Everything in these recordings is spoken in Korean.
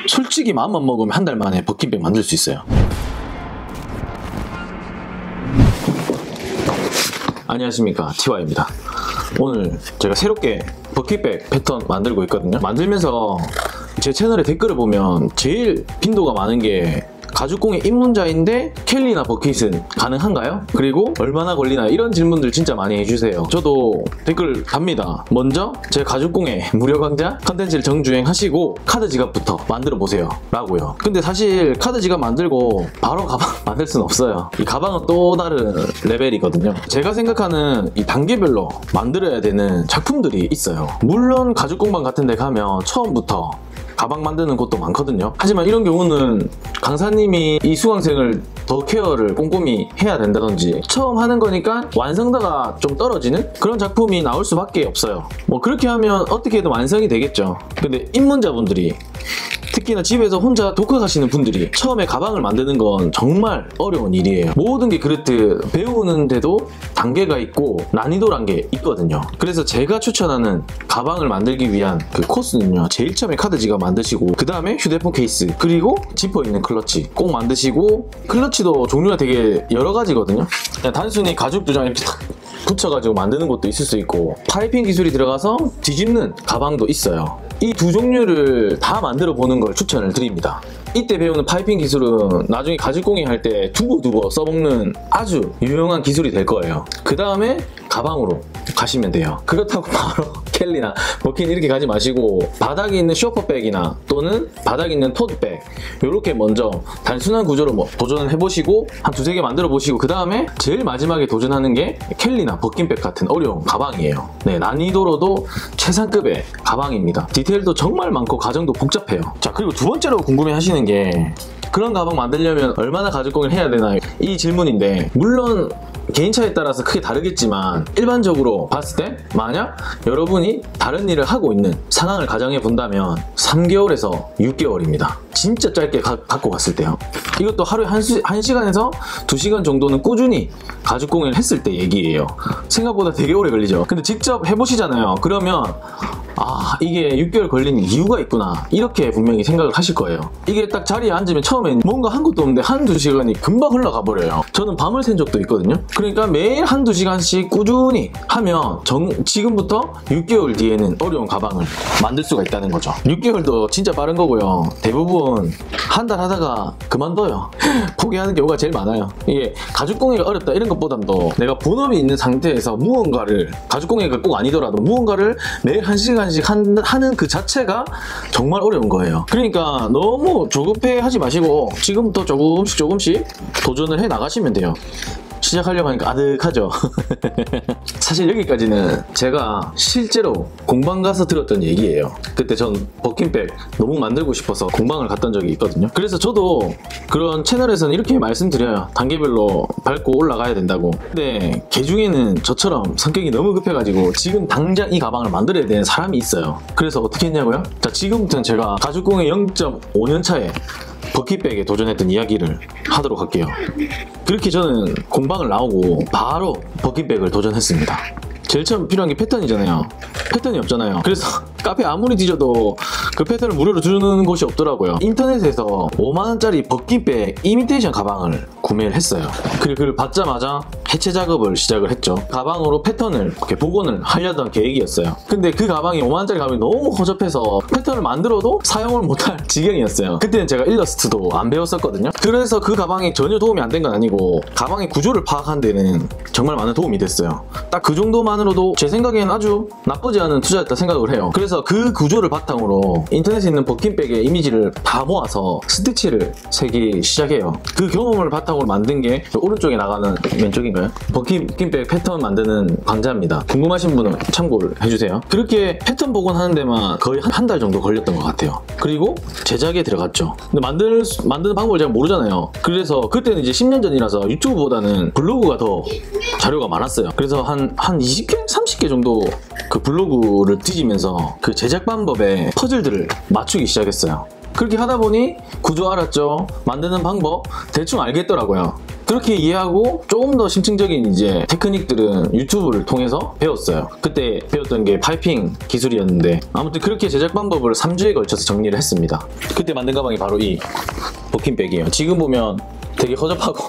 솔직히 마음만 먹으면 한 달 만에 버킷백 만들 수 있어요. 안녕하십니까, TY입니다. 오늘 제가 새롭게 버킷백 패턴 만들고 있거든요. 만들면서 제 채널에 댓글을 보면 제일 빈도가 많은 게 가죽공예 입문자인데 켈리나 버킷은 가능한가요? 그리고 얼마나 걸리나요? 이런 질문들 진짜 많이 해주세요. 저도 댓글 답니다. 먼저 제 가죽공예 무료 강좌 컨텐츠를 정주행하시고 카드 지갑부터 만들어 보세요 라고요. 근데 사실 카드 지갑 만들고 바로 가방 만들 수는 없어요. 이 가방은 또 다른 레벨이거든요. 제가 생각하는 이 단계별로 만들어야 되는 작품들이 있어요. 물론 가죽공방 같은 데 가면 처음부터 가방 만드는 곳도 많거든요. 하지만 이런 경우는 강사님이 이 수강생을 더 케어를 꼼꼼히 해야 된다든지 처음 하는 거니까 완성도가 좀 떨어지는 그런 작품이 나올 수밖에 없어요. 뭐 그렇게 하면 어떻게든 완성이 되겠죠. 근데 입문자분들이 특히나 집에서 혼자 독학하시는 분들이 처음에 가방을 만드는 건 정말 어려운 일이에요. 모든 게 그렇듯 배우는데도 단계가 있고 난이도란 게 있거든요. 그래서 제가 추천하는 가방을 만들기 위한 그 코스는요, 제일 처음에 카드 지갑 만드시고 그 다음에 휴대폰 케이스, 그리고 지퍼 있는 클러치 꼭 만드시고, 클러치도 종류가 되게 여러 가지거든요. 그냥 단순히 가죽 2장 이렇게 탁 붙여가지고 만드는 것도 있을 수 있고, 파이핑 기술이 들어가서 뒤집는 가방도 있어요. 이 두 종류를 다 만들어 보는 걸 추천을 드립니다. 이때 배우는 파이핑 기술은 나중에 가죽공예 할 때 두고두고 써먹는 아주 유용한 기술이 될 거예요. 그 다음에 가방으로 가시면 돼요. 그렇다고 바로 켈리나 버킷 이렇게 가지 마시고 바닥에 있는 쇼퍼백이나 또는 바닥에 있는 토트백 이렇게 먼저 단순한 구조로 뭐 도전을 해보시고 한 2~3개 만들어 보시고, 그 다음에 제일 마지막에 도전하는 게 켈리나 버킷백 같은 어려운 가방이에요. 네, 난이도로도 최상급의 가방입니다. 디테일도 정말 많고 과정도 복잡해요. 자, 그리고 두 번째로 궁금해 하시는 게 그런 가방 만들려면 얼마나 가죽공예를 해야 되나요? 이 질문인데, 물론 개인차에 따라서 크게 다르겠지만 일반적으로 봤을 때 만약 여러분이 다른 일을 하고 있는 상황을 가정해 본다면 3개월에서 6개월입니다. 진짜 짧게 갖고 갔을 때요. 이것도 하루에 1시간에서 2시간 정도는 꾸준히 가죽공예를 했을 때 얘기예요. 생각보다 되게 오래 걸리죠. 근데 직접 해보시잖아요. 그러면 아, 이게 6개월 걸린 이유가 있구나, 이렇게 분명히 생각을 하실 거예요. 이게 딱 자리에 앉으면 처음엔 뭔가 한 것도 없는데 1~2시간이 금방 흘러가 버려요. 저는 밤을 샌 적도 있거든요. 그러니까 매일 1~2시간씩 꾸준히 하면 지금부터 6개월 뒤에는 어려운 가방을 만들 수가 있다는 거죠. 6개월도 진짜 빠른 거고요. 대부분 한 달 하다가 그만둬요. 포기하는 경우가 제일 많아요. 이게 가죽공예가 어렵다 이런 것보다도 내가 본업이 있는 상태에서 무언가를, 가죽공예가 꼭 아니더라도 무언가를 매일 1시간씩 하는 그 자체가 정말 어려운 거예요. 그러니까 너무 조급해 하지 마시고 지금부터 조금씩 도전을 해 나가시면 돼요. 시작하려고 하니까 아득하죠. 사실 여기까지는 제가 실제로 공방 가서 들었던 얘기예요. 그때 전 버킷백 너무 만들고 싶어서 공방을 갔던 적이 있거든요. 그래서 저도 그런 채널에서는 이렇게 말씀드려요. 단계별로 밟고 올라가야 된다고. 근데 개 중에는 저처럼 성격이 너무 급해가지고 지금 당장 이 가방을 만들어야 되는 사람이 있어요. 그래서 어떻게 했냐고요? 자, 지금부터는 제가 가죽공예 0.5년 차에 버킷백에 도전했던 이야기를 하도록 할게요. 그렇게 저는 공방을 나오고 바로 버킷백을 도전했습니다. 제일 처음 필요한 게 패턴이잖아요. 패턴이 없잖아요. 그래서 카페 아무리 뒤져도 그 패턴을 무료로 주는 곳이 없더라고요. 인터넷에서 5만원짜리 버킷백 이미테이션 가방을 구매를 했어요. 그리고 그걸 받자마자 해체 작업을 시작을 했죠. 가방으로 패턴을 이렇게 복원을 하려던 계획이었어요. 근데 그 가방이 5만원짜리 가방이 너무 허접해서 패턴을 만들어도 사용을 못할 지경이었어요. 그때는 제가 일러스트도 안 배웠었거든요. 그래서 그 가방이 전혀 도움이 안 된 건 아니고 가방의 구조를 파악한 데는 정말 많은 도움이 됐어요. 딱 그 정도만으로도 제 생각에는 아주 나쁘지 않은 투자였다 생각을 해요. 그래서 그 구조를 바탕으로 인터넷에 있는 버킷백의 이미지를 다 모아서 스티치를 새기 시작해요. 그 경험을 바탕으로 만든 게 오른쪽에 나가는, 왼쪽인가요? 버킷백 패턴 만드는 강좌입니다. 궁금하신 분은 참고를 해주세요. 그렇게 패턴 복원하는 데만 거의 한 달 정도 걸렸던 것 같아요. 그리고 제작에 들어갔죠. 근데 만드는 방법을 제가 모르잖아요. 그래서 그때는 이제 10년 전이라서 유튜브보다는 블로그가 더 자료가 많았어요. 그래서 한 20개? 30개 정도 그 블로그를 뒤지면서 그 제작 방법에 퍼즐들을 맞추기 시작했어요. 그렇게 하다 보니 구조 알았죠. 만드는 방법 대충 알겠더라고요. 그렇게 이해하고 조금 더 심층적인 이제 테크닉들은 유튜브를 통해서 배웠어요. 그때 배웠던 게 파이핑 기술이었는데 아무튼 그렇게 제작 방법을 3주에 걸쳐서 정리를 했습니다. 그때 만든 가방이 바로 이 버킨백이에요. 지금 보면 되게 허접하고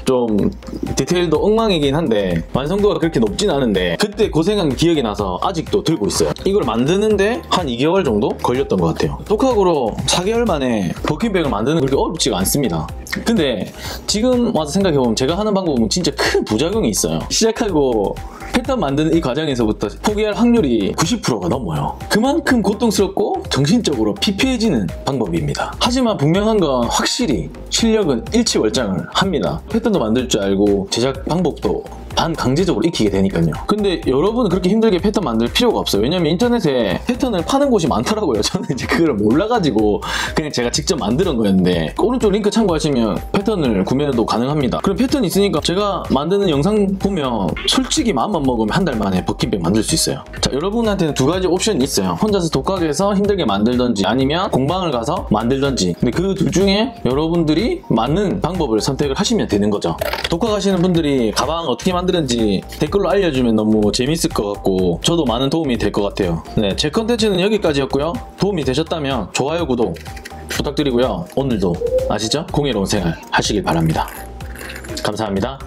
좀 디테일도 엉망이긴 한데 완성도가 그렇게 높진 않은데 그때 고생한 기억이 나서 아직도 들고 있어요. 이걸 만드는데 한 2개월 정도 걸렸던 것 같아요. 독학으로 4개월 만에 버킨백을 만드는 게 그렇게 어렵지가 않습니다. 근데 지금 와서 생각해보면 제가 하는 방법은 진짜 큰 부작용이 있어요. 시작하고 패턴 만드는 이 과정에서부터 포기할 확률이 90%가 넘어요. 그만큼 고통스럽고 정신적으로 피폐해지는 방법입니다. 하지만 분명한 건 확실히 실력은 일치월장을 합니다. 패턴도 만들 줄 알고 제작 방법도 반강제적으로 익히게 되니까요. 근데 여러분은 그렇게 힘들게 패턴 만들 필요가 없어요. 왜냐면 인터넷에 패턴을 파는 곳이 많더라고요. 저는 이제 그걸 몰라가지고 그냥 제가 직접 만드는 거였는데 오른쪽 링크 참고하시면 패턴을 구매도 가능합니다. 그럼 패턴이 있으니까 제가 만드는 영상 보면 솔직히 마음만 먹으면 한 달 만에 버킨백 만들 수 있어요. 자, 여러분한테는 두 가지 옵션이 있어요. 혼자서 독학해서 힘들게 만들던지 아니면 공방을 가서 만들던지. 근데 그 둘 중에 여러분들이 맞는 방법을 선택을 하시면 되는 거죠. 독학하시는 분들이 가방 어떻게 만드는지 댓글로 알려주면 너무 재밌을 것 같고 저도 많은 도움이 될 것 같아요. 네, 제 컨텐츠는 여기까지였고요. 도움이 되셨다면 좋아요, 구독 부탁드리고요. 오늘도 아시죠? 공예로운 생활 하시길 바랍니다. 감사합니다.